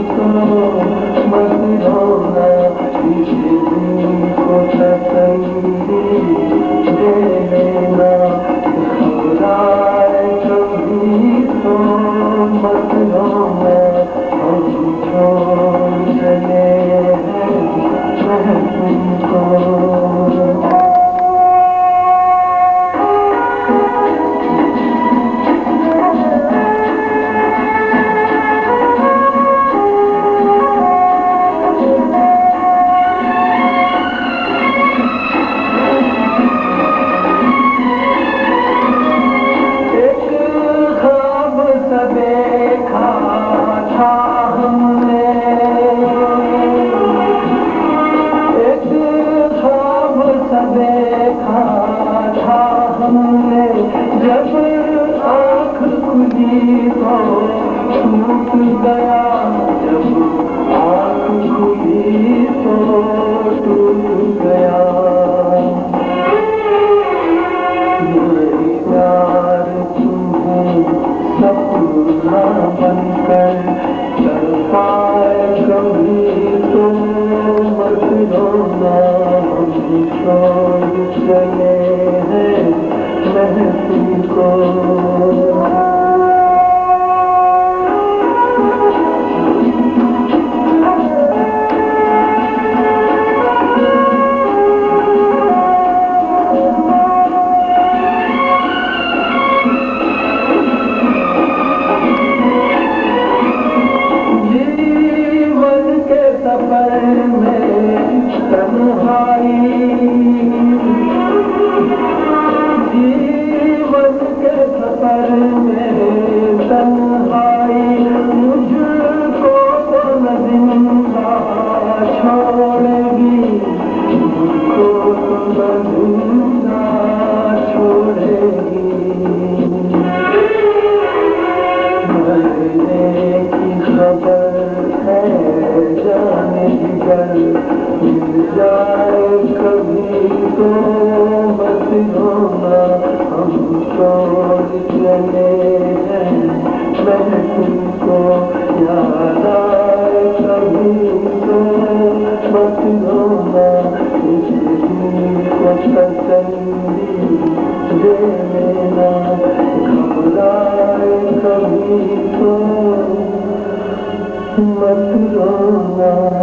तो मत रोना, इस दिल को तसल्ली दे लेना। घबराए कभी तो मत रोना, हम छोड़ चले हैं महफिल को। देखा था हमने एक ख्वाब सा देखा था हमने, जब आँख खुली तो टूट गया, जब आँख खुली तो टूट गया। ये प्यार तुम्हें सपना बनकर तड़पाए कभी तो मत रोना, हम छोड़ चले हैं महफिल को। सफर में तन्हाई, जीवन के सफर में तन्हाई, मुझको तो न जिंदा छोड़ेगी, मुझको तो न जिंदा छोड़ेगी। मरने की खबर है जाने जिगर, मिल जाए कभी तो मत रोना, हम छोड़ चले हैं महफिल को। याद आए कभी तो मत रोना, इस दिल को तसल्ली दे लेना। घबराए कभी तो मत रोना।